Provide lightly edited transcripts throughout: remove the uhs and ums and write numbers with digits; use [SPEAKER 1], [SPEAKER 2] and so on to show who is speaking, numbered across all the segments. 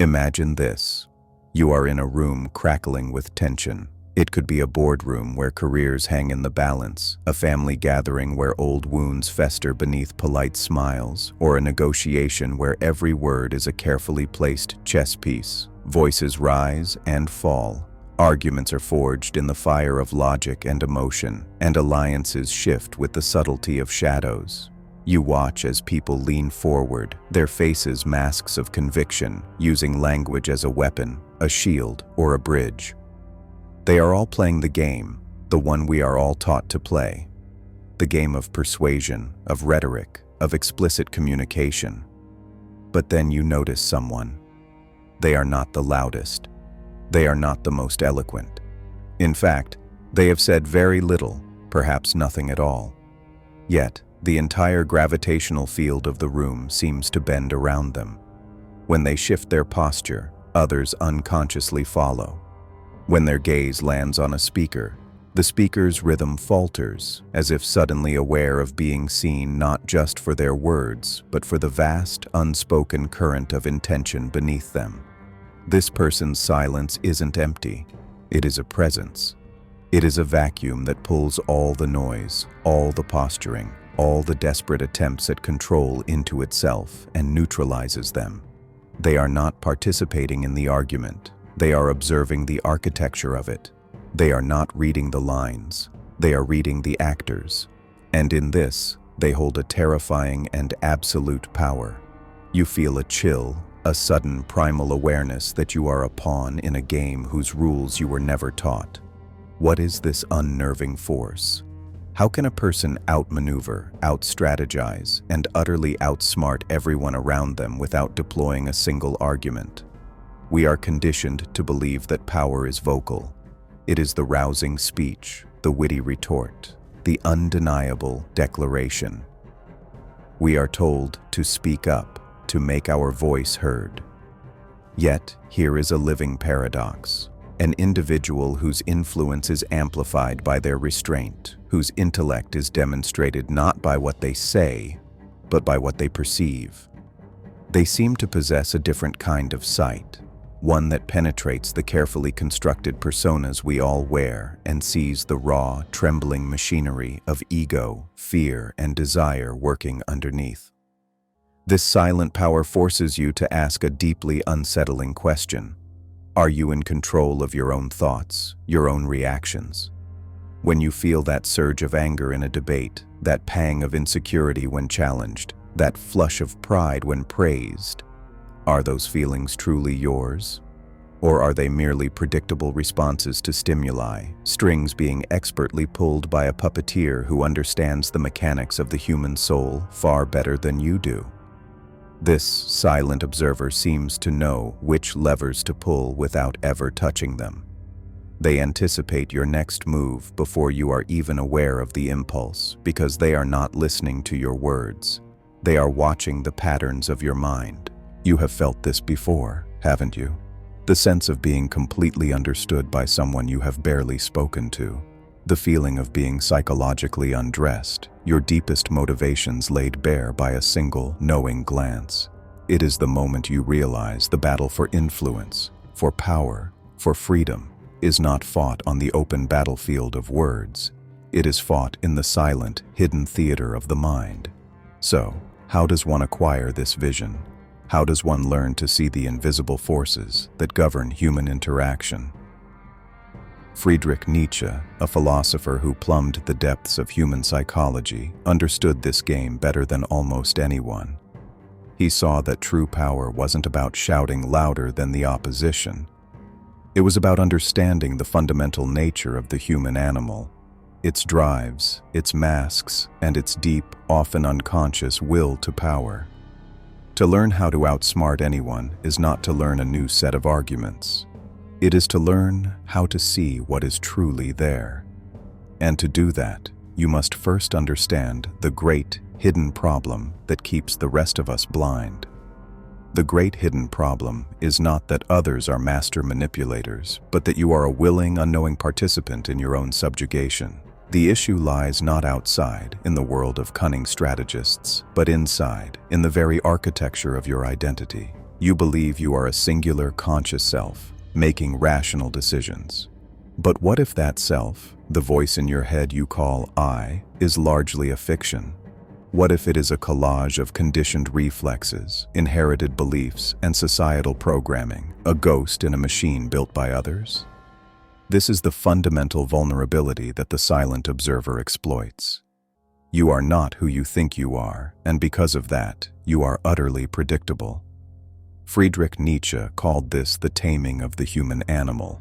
[SPEAKER 1] Imagine this. You are in a room crackling with tension. It could be a boardroom where careers hang in the balance, a family gathering where old wounds fester beneath polite smiles, or a negotiation where every word is a carefully placed chess piece. Voices rise and fall. Arguments are forged in the fire of logic and emotion, and alliances shift with the subtlety of shadows. You watch as people lean forward, their faces masks of conviction, using language as a weapon, a shield, or a bridge. They are all playing the game, the one we are all taught to play. The game of persuasion, of rhetoric, of explicit communication. But then you notice someone. They are not the loudest. They are not the most eloquent. In fact, they have said very little, perhaps nothing at all. Yet, the entire gravitational field of the room seems to bend around them. When they shift their posture, others unconsciously follow. When their gaze lands on a speaker, the speaker's rhythm falters, as if suddenly aware of being seen not just for their words, but for the vast, unspoken current of intention beneath them. This person's silence isn't empty. It is a presence. It is a vacuum that pulls all the noise, all the posturing, all the desperate attempts at control into itself and neutralizes them. They are not participating in the argument. They are observing the architecture of it. They are not reading the lines. They are reading the actors. And in this, they hold a terrifying and absolute power. You feel a chill, a sudden primal awareness that you are a pawn in a game whose rules you were never taught. What is this unnerving force? How can a person outmaneuver, outstrategize, and utterly outsmart everyone around them without deploying a single argument? We are conditioned to believe that power is vocal. It is the rousing speech, the witty retort, the undeniable declaration. We are told to speak up, to make our voice heard. Yet, here is a living paradox. An individual whose influence is amplified by their restraint, whose intellect is demonstrated not by what they say, but by what they perceive. They seem to possess a different kind of sight, one that penetrates the carefully constructed personas we all wear and sees the raw, trembling machinery of ego, fear, and desire working underneath. This silent power forces you to ask a deeply unsettling question. Are you in control of your own thoughts, your own reactions? When you feel that surge of anger in a debate, that pang of insecurity when challenged, that flush of pride when praised, are those feelings truly yours? Or are they merely predictable responses to stimuli, strings being expertly pulled by a puppeteer who understands the mechanics of the human soul far better than you do? This silent observer seems to know which levers to pull without ever touching them. They anticipate your next move before you are even aware of the impulse, because they are not listening to your words. They are watching the patterns of your mind. You have felt this before, haven't you? The sense of being completely understood by someone you have barely spoken to. The feeling of being psychologically undressed, your deepest motivations laid bare by a single, knowing glance. It is the moment you realize the battle for influence, for power, for freedom, is not fought on the open battlefield of words. It is fought in the silent, hidden theater of the mind. So, how does one acquire this vision? How does one learn to see the invisible forces that govern human interaction? Friedrich Nietzsche, a philosopher who plumbed the depths of human psychology, understood this game better than almost anyone. He saw that true power wasn't about shouting louder than the opposition. It was about understanding the fundamental nature of the human animal, its drives, its masks, and its deep, often unconscious will to power. To learn how to outsmart anyone is not to learn a new set of arguments. It is to learn how to see what is truly there. And to do that, you must first understand the great hidden problem that keeps the rest of us blind. The great hidden problem is not that others are master manipulators, but that you are a willing, unknowing participant in your own subjugation. The issue lies not outside, in the world of cunning strategists, but inside, in the very architecture of your identity. You believe you are a singular conscious self, making rational decisions. But what if that self, the voice in your head you call I, is largely a fiction? What if it is a collage of conditioned reflexes, inherited beliefs, and societal programming, a ghost in a machine built by others? This is the fundamental vulnerability that the silent observer exploits. You are not who you think you are, and because of that, you are utterly predictable. Friedrich Nietzsche called this the taming of the human animal.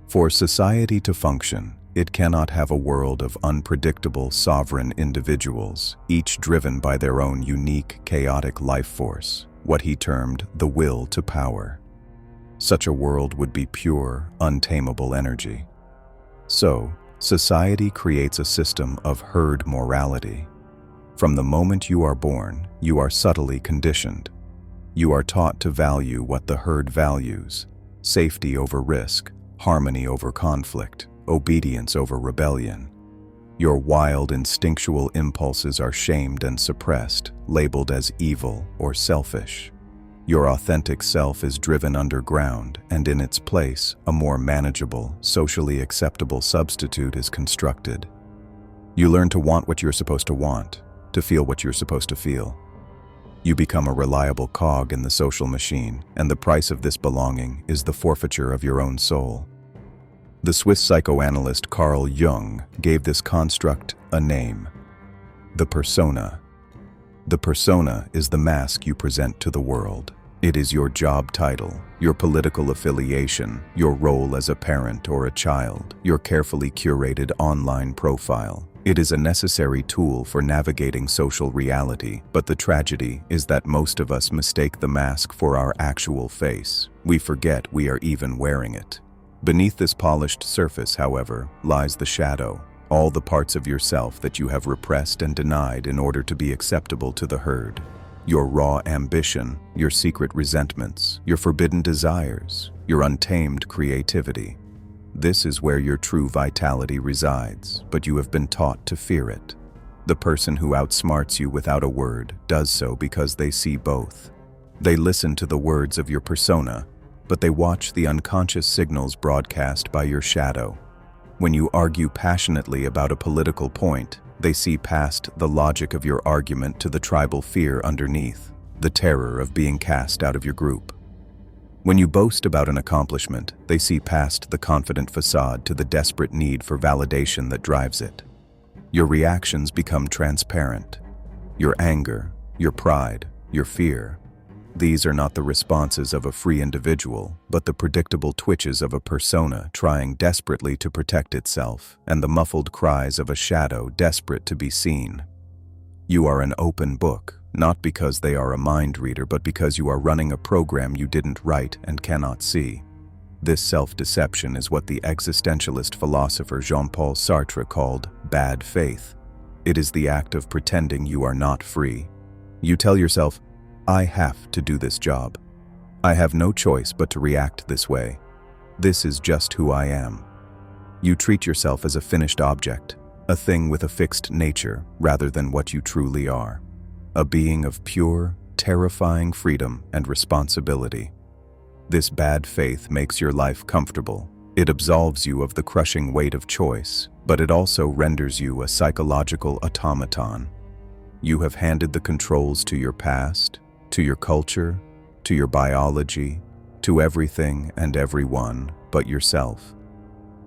[SPEAKER 1] For society to function, it cannot have a world of unpredictable, sovereign individuals, each driven by their own unique, chaotic life force, what he termed the will to power. Such a world would be pure, untamable energy. So, society creates a system of herd morality. From the moment you are born, you are subtly conditioned. You are taught to value what the herd values: safety over risk, harmony over conflict, obedience over rebellion. Your wild, instinctual impulses are shamed and suppressed, labeled as evil or selfish. Your authentic self is driven underground, and in its place, a more manageable, socially acceptable substitute is constructed. You learn to want what you're supposed to want, to feel what you're supposed to feel. You become a reliable cog in the social machine, and the price of this belonging is the forfeiture of your own soul. The Swiss psychoanalyst Carl Jung gave this construct a name: the persona. The persona is the mask you present to the world. It is your job title, your political affiliation, your role as a parent or a child, your carefully curated online profile. It is a necessary tool for navigating social reality, but the tragedy is that most of us mistake the mask for our actual face. We forget we are even wearing it. Beneath this polished surface, however, lies the shadow, all the parts of yourself that you have repressed and denied in order to be acceptable to the herd. Your raw ambition, your secret resentments, your forbidden desires, your untamed creativity. This is where your true vitality resides, but you have been taught to fear it. The person who outsmarts you without a word does so because they see both. They listen to the words of your persona, but they watch the unconscious signals broadcast by your shadow. When you argue passionately about a political point, they see past the logic of your argument to the tribal fear underneath, the terror of being cast out of your group. When you boast about an accomplishment, they see past the confident facade to the desperate need for validation that drives it. Your reactions become transparent. Your anger, your pride, your fear. These are not the responses of a free individual, but the predictable twitches of a persona trying desperately to protect itself, and the muffled cries of a shadow desperate to be seen. You are an open book, not because they are a mind reader, but because you are running a program you didn't write and cannot see. This self-deception is what the existentialist philosopher Jean-Paul Sartre called bad faith. It is the act of pretending you are not free. You tell yourself, I have to do this job. I have no choice but to react this way. This is just who I am. You treat yourself as a finished object, a thing with a fixed nature rather than what you truly are. A being of pure, terrifying freedom and responsibility. This bad faith makes your life comfortable. It absolves you of the crushing weight of choice, but it also renders you a psychological automaton. You have handed the controls to your past, to your culture, to your biology, to everything and everyone but yourself.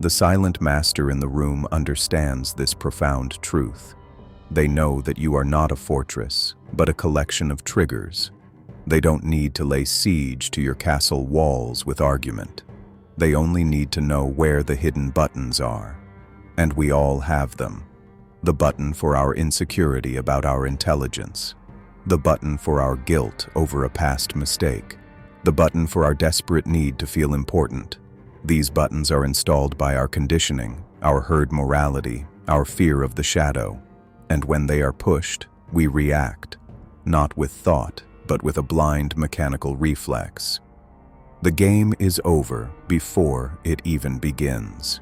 [SPEAKER 1] The silent master in the room understands this profound truth. They know that you are not a fortress, but a collection of triggers. They don't need to lay siege to your castle walls with argument. They only need to know where the hidden buttons are. And we all have them. The button for our insecurity about our intelligence. The button for our guilt over a past mistake. The button for our desperate need to feel important. These buttons are installed by our conditioning, our herd morality, our fear of the shadow. And when they are pushed, we react, not with thought, but with a blind mechanical reflex. The game is over before it even begins.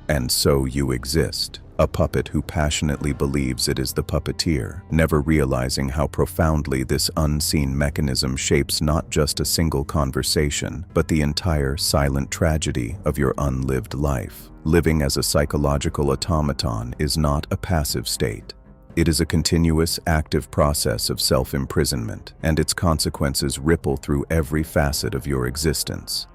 [SPEAKER 1] And so you exist, a puppet who passionately believes it is the puppeteer, never realizing how profoundly this unseen mechanism shapes not just a single conversation, but the entire silent tragedy of your unlived life. Living as a psychological automaton is not a passive state. It is a continuous, active process of self-imprisonment, and its consequences ripple through every facet of your existence.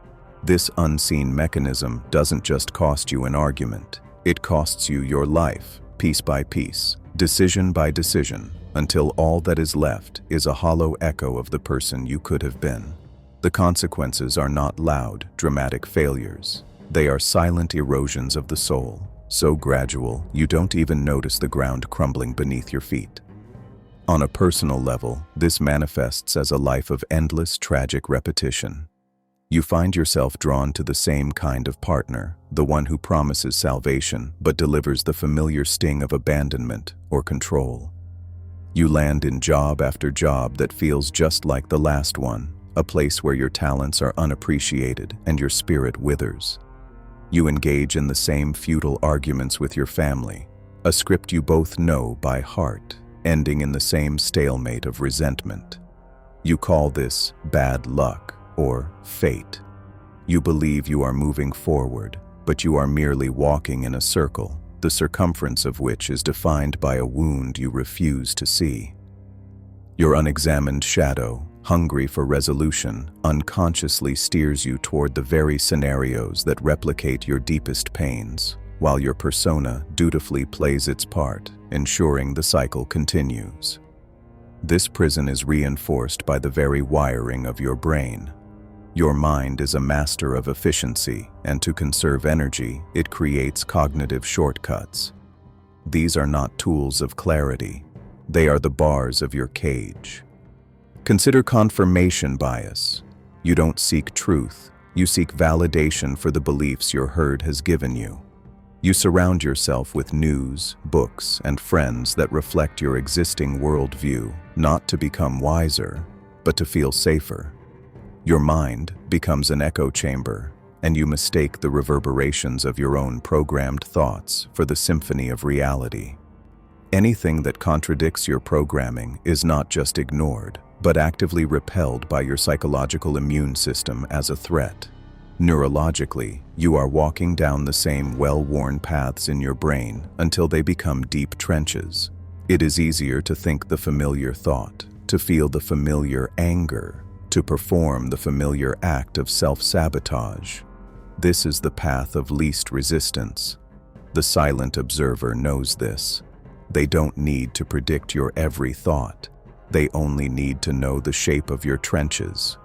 [SPEAKER 1] This unseen mechanism doesn't just cost you an argument. It costs you your life, piece by piece, decision by decision, until all that is left is a hollow echo of the person you could have been. The consequences are not loud, dramatic failures. They are silent erosions of the soul, so gradual you don't even notice the ground crumbling beneath your feet. On a personal level, this manifests as a life of endless, tragic repetition. You find yourself drawn to the same kind of partner, the one who promises salvation but delivers the familiar sting of abandonment or control. You land in job after job that feels just like the last one, a place where your talents are unappreciated and your spirit withers. You engage in the same futile arguments with your family, a script you both know by heart, ending in the same stalemate of resentment. You call this bad luck or fate. You believe you are moving forward, but you are merely walking in a circle, the circumference of which is defined by a wound you refuse to see. Your unexamined shadow, hungry for resolution, unconsciously steers you toward the very scenarios that replicate your deepest pains, while your persona dutifully plays its part, ensuring the cycle continues. This prison is reinforced by the very wiring of your brain. Your mind is a master of efficiency, and to conserve energy, it creates cognitive shortcuts. These are not tools of clarity. They are the bars of your cage. Consider confirmation bias. You don't seek truth. You seek validation for the beliefs your herd has given you. You surround yourself with news, books, and friends that reflect your existing worldview, not to become wiser, but to feel safer. Your mind becomes an echo chamber, and you mistake the reverberations of your own programmed thoughts for the symphony of reality. Anything that contradicts your programming is not just ignored, but actively repelled by your psychological immune system as a threat. Neurologically, you are walking down the same well-worn paths in your brain until they become deep trenches. It is easier to think the familiar thought, to feel the familiar anger, to perform the familiar act of self-sabotage. This is the path of least resistance. The silent observer knows this. They don't need to predict your every thought. They only need to know the shape of your trenches.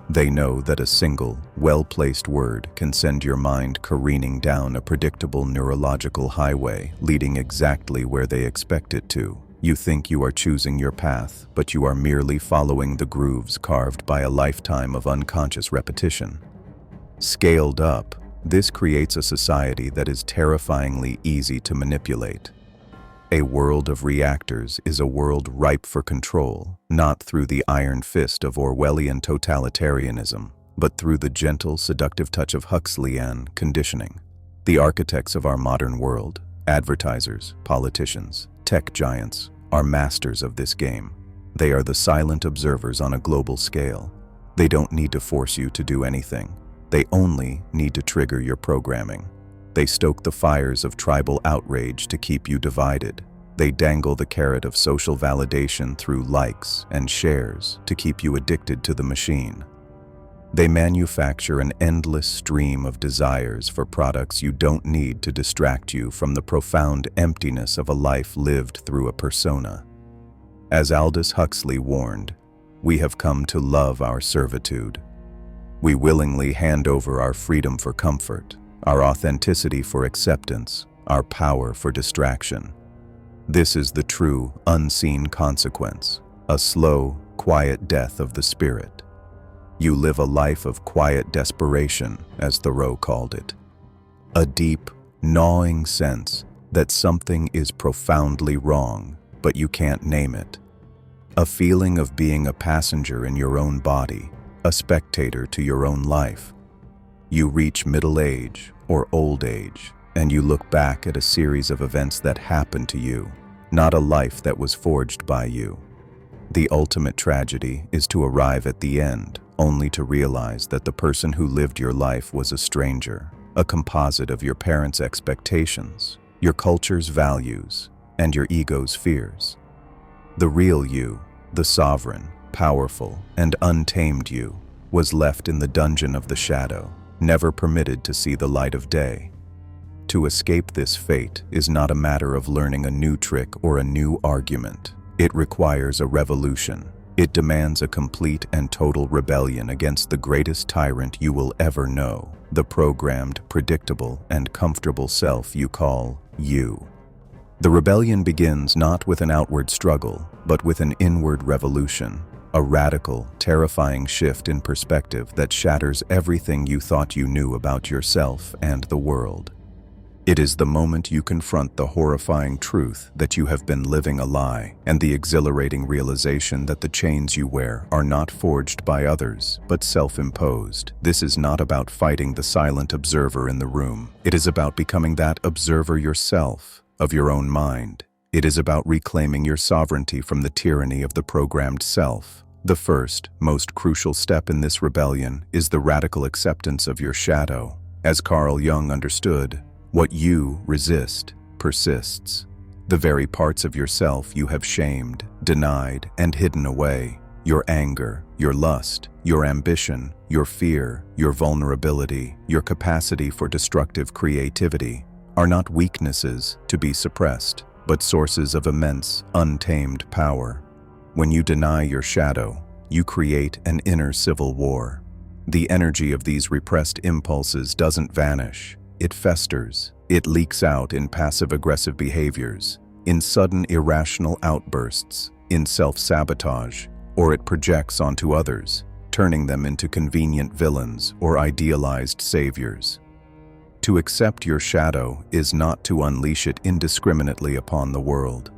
[SPEAKER 1] They know that a single, well-placed word can send your mind careening down a predictable neurological highway, leading exactly where they expect it to. You think you are choosing your path, but you are merely following the grooves carved by a lifetime of unconscious repetition. Scaled up, this creates a society that is terrifyingly easy to manipulate. A world of reactors is a world ripe for control, not through the iron fist of Orwellian totalitarianism, but through the gentle, seductive touch of Huxleyan conditioning. The architects of our modern world, advertisers, politicians, tech giants, are masters of this game. They are the silent observers on a global scale. They don't need to force you to do anything. They only need to trigger your programming. They stoke the fires of tribal outrage to keep you divided. They dangle the carrot of social validation through likes and shares to keep you addicted to the machine. They manufacture an endless stream of desires for products you don't need to distract you from the profound emptiness of a life lived through a persona. As Aldous Huxley warned, we have come to love our servitude. We willingly hand over our freedom for comfort, our authenticity for acceptance, our power for distraction. This is the true, unseen consequence, a slow, quiet death of the spirit. You live a life of quiet desperation, as Thoreau called it. A deep, gnawing sense that something is profoundly wrong, but you can't name it. A feeling of being a passenger in your own body, a spectator to your own life. You reach middle age or old age, and you look back at a series of events that happened to you, not a life that was forged by you. The ultimate tragedy is to arrive at the end, only to realize that the person who lived your life was a stranger, a composite of your parents' expectations, your culture's values, and your ego's fears. The real you, the sovereign, powerful, and untamed you, was left in the dungeon of the shadow, never permitted to see the light of day. To escape this fate is not a matter of learning a new trick or a new argument. It requires a revolution. It demands a complete and total rebellion against the greatest tyrant you will ever know, the programmed, predictable, and comfortable self you call you. The rebellion begins not with an outward struggle, but with an inward revolution, a radical, terrifying shift in perspective that shatters everything you thought you knew about yourself and the world. It is the moment you confront the horrifying truth that you have been living a lie, and the exhilarating realization that the chains you wear are not forged by others, but self-imposed. This is not about fighting the silent observer in the room. It is about becoming that observer yourself, of your own mind. It is about reclaiming your sovereignty from the tyranny of the programmed self. The first, most crucial step in this rebellion is the radical acceptance of your shadow. As Carl Jung understood, what you resist persists. The very parts of yourself you have shamed, denied, and hidden away, your anger, your lust, your ambition, your fear, your vulnerability, your capacity for destructive creativity, are not weaknesses to be suppressed, but sources of immense, untamed power. When you deny your shadow, you create an inner civil war. The energy of these repressed impulses doesn't vanish. It festers. It leaks out in passive-aggressive behaviors, in sudden irrational outbursts, in self-sabotage, or it projects onto others, turning them into convenient villains or idealized saviors. To accept your shadow is not to unleash it indiscriminately upon the world.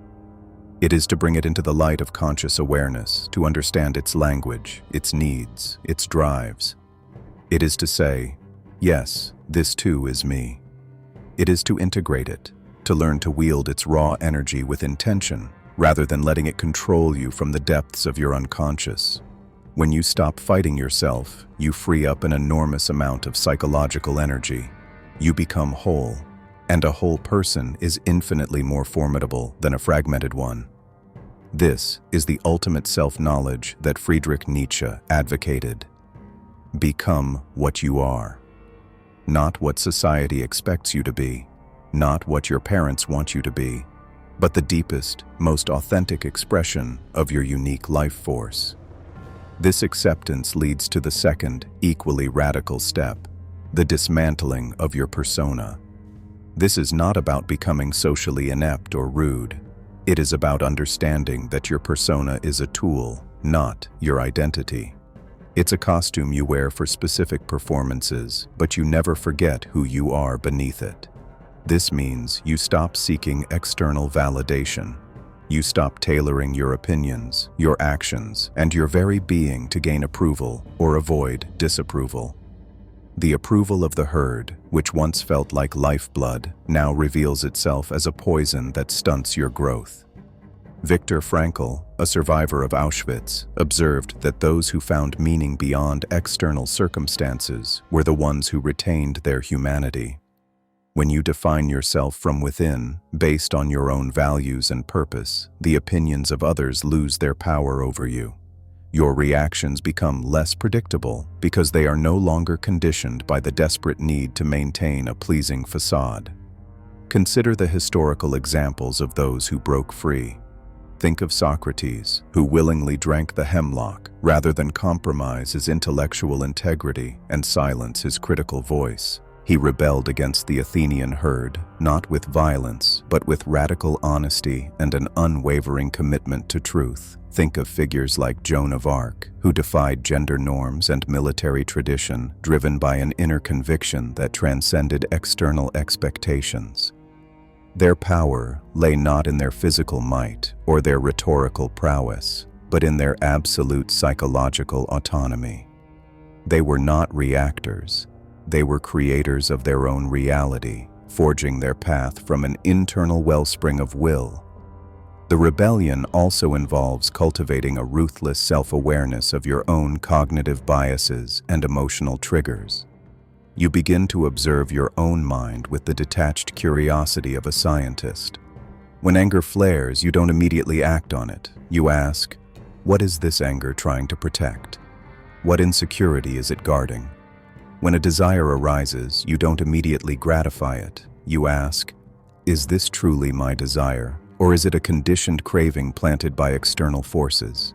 [SPEAKER 1] It is to bring it into the light of conscious awareness, to understand its language, its needs, its drives. It is to say, yes, this too is me. It is to integrate it, to learn to wield its raw energy with intention, rather than letting it control you from the depths of your unconscious. When you stop fighting yourself, you free up an enormous amount of psychological energy. You become whole, and a whole person is infinitely more formidable than a fragmented one. This is the ultimate self-knowledge that Friedrich Nietzsche advocated. Become what you are. Not what society expects you to be, not what your parents want you to be, but the deepest, most authentic expression of your unique life force. This acceptance leads to the second, equally radical step, the dismantling of your persona. This is not about becoming socially inept or rude. It is about understanding that your persona is a tool, not your identity. It's a costume you wear for specific performances, but you never forget who you are beneath it. This means you stop seeking external validation. You stop tailoring your opinions, your actions, and your very being to gain approval or avoid disapproval. The approval of the herd, which once felt like lifeblood, now reveals itself as a poison that stunts your growth. Viktor Frankl, a survivor of Auschwitz, observed that those who found meaning beyond external circumstances were the ones who retained their humanity. When you define yourself from within, based on your own values and purpose, the opinions of others lose their power over you. Your reactions become less predictable because they are no longer conditioned by the desperate need to maintain a pleasing facade. Consider the historical examples of those who broke free. Think of Socrates, who willingly drank the hemlock rather than compromise his intellectual integrity and silence his critical voice. He rebelled against the Athenian herd, not with violence, but with radical honesty and an unwavering commitment to truth. Think of figures like Joan of Arc, who defied gender norms and military tradition, driven by an inner conviction that transcended external expectations. Their power lay not in their physical might or their rhetorical prowess, but in their absolute psychological autonomy. They were not reactors. They were creators of their own reality, forging their path from an internal wellspring of will. The rebellion also involves cultivating a ruthless self-awareness of your own cognitive biases and emotional triggers. You begin to observe your own mind with the detached curiosity of a scientist. When anger flares, you don't immediately act on it. You ask, what is this anger trying to protect? What insecurity is it guarding? When a desire arises, you don't immediately gratify it. You ask, is this truly my desire, or is it a conditioned craving planted by external forces?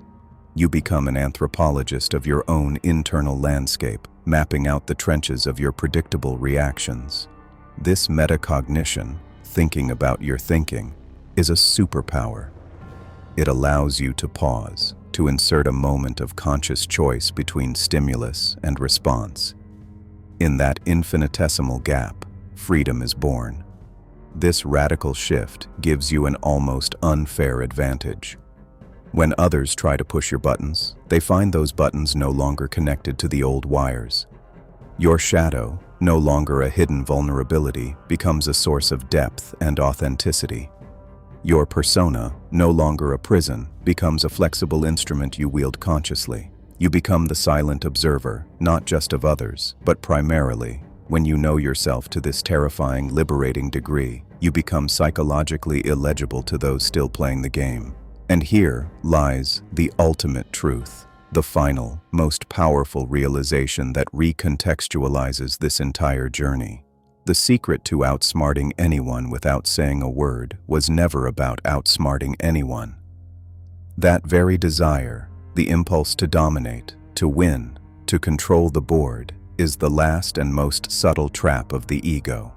[SPEAKER 1] You become an anthropologist of your own internal landscape, mapping out the trenches of your predictable reactions. This metacognition, thinking about your thinking, is a superpower. It allows you to pause, to insert a moment of conscious choice between stimulus and response. In that infinitesimal gap, freedom is born. This radical shift gives you an almost unfair advantage. When others try to push your buttons, they find those buttons no longer connected to the old wires. Your shadow, no longer a hidden vulnerability, becomes a source of depth and authenticity. Your persona, no longer a prison, becomes a flexible instrument you wield consciously. You become the silent observer, not just of others, but primarily, when you know yourself to this terrifying, liberating degree, you become psychologically illegible to those still playing the game. And here lies the ultimate truth, the final, most powerful realization that recontextualizes this entire journey. The secret to outsmarting anyone without saying a word was never about outsmarting anyone. That very desire, the impulse to dominate, to win, to control the board, is the last and most subtle trap of the ego.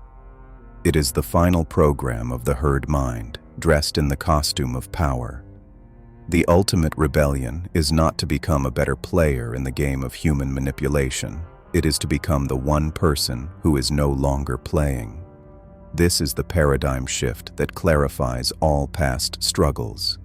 [SPEAKER 1] It is the final program of the herd mind, dressed in the costume of power. The ultimate rebellion is not to become a better player in the game of human manipulation. It is to become the one person who is no longer playing. This is the paradigm shift that clarifies all past struggles.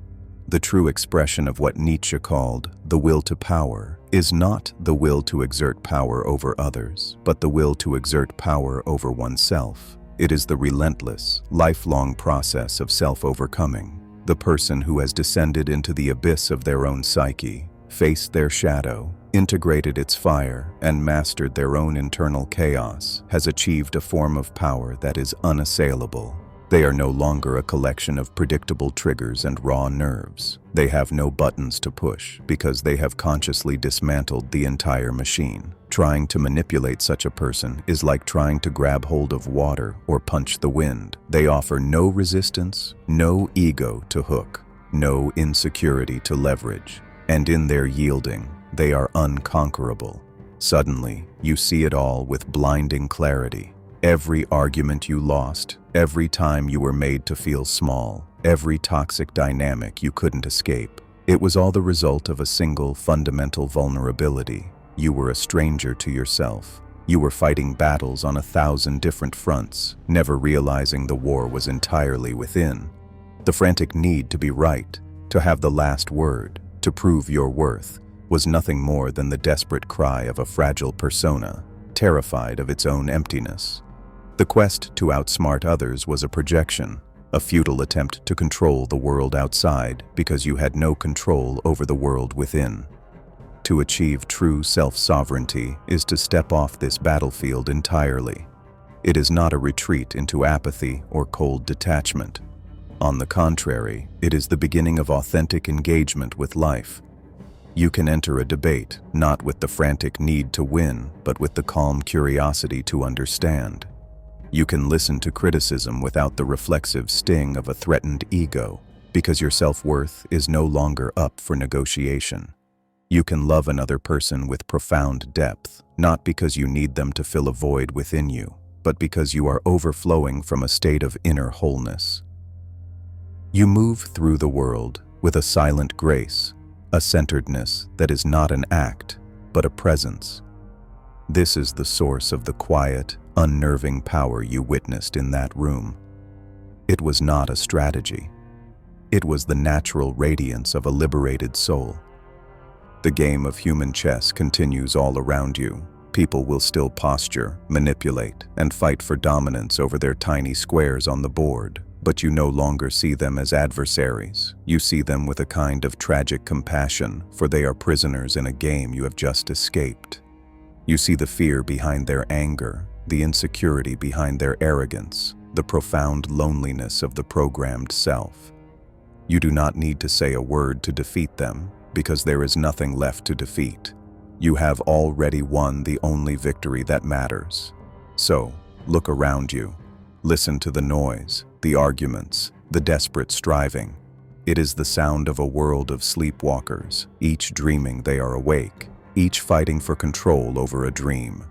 [SPEAKER 1] The true expression of what Nietzsche called the will to power is not the will to exert power over others, but the will to exert power over oneself. It is the relentless, lifelong process of self-overcoming. The person who has descended into the abyss of their own psyche, faced their shadow, integrated its fire, and mastered their own internal chaos, has achieved a form of power that is unassailable. They are no longer a collection of predictable triggers and raw nerves. They have no buttons to push because they have consciously dismantled the entire machine. Trying to manipulate such a person is like trying to grab hold of water or punch the wind. They offer no resistance, no ego to hook, no insecurity to leverage, and in their yielding, they are unconquerable. Suddenly, you see it all with blinding clarity. Every argument you lost, every time you were made to feel small, every toxic dynamic you couldn't escape, it was all the result of a single fundamental vulnerability. You were a stranger to yourself. You were fighting battles on 1,000 different fronts, never realizing the war was entirely within. The frantic need to be right, to have the last word, to prove your worth, was nothing more than the desperate cry of a fragile persona, terrified of its own emptiness. The quest to outsmart others was a projection, a futile attempt to control the world outside because you had no control over the world within. To achieve true self-sovereignty is to step off this battlefield entirely. It is not a retreat into apathy or cold detachment. On the contrary, it is the beginning of authentic engagement with life. You can enter a debate not with the frantic need to win, but with the calm curiosity to understand. You can listen to criticism without the reflexive sting of a threatened ego, because your self-worth is no longer up for negotiation. You can love another person with profound depth, not because you need them to fill a void within you, but because you are overflowing from a state of inner wholeness. You move through the world with a silent grace, a centeredness that is not an act, but a presence. This is the source of the quiet, unnerving power you witnessed in that room. It was not a strategy. It was the natural radiance of a liberated soul. The game of human chess continues all around you, People will still posture, manipulate, and fight for dominance over their tiny squares on the board, but you no longer see them as adversaries. You see them with a kind of tragic compassion, for they are prisoners in a game you have just escaped. You see the fear behind their anger, the insecurity behind their arrogance, the profound loneliness of the programmed self. You do not need to say a word to defeat them, because there is nothing left to defeat. You have already won the only victory that matters. So, look around you. Listen to the noise, the arguments, the desperate striving. It is the sound of a world of sleepwalkers, each dreaming they are awake, each fighting for control over a dream.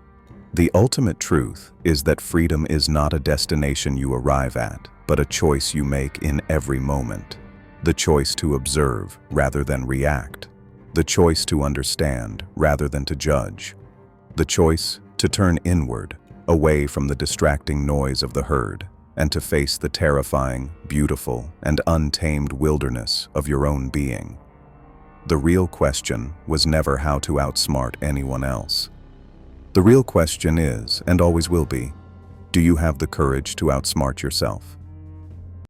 [SPEAKER 1] The ultimate truth is that freedom is not a destination you arrive at, but a choice you make in every moment. The choice to observe rather than react. The choice to understand rather than to judge. The choice to turn inward, away from the distracting noise of the herd, and to face the terrifying, beautiful, and untamed wilderness of your own being. The real question was never how to outsmart anyone else. The real question is, and always will be, do you have the courage to outsmart yourself?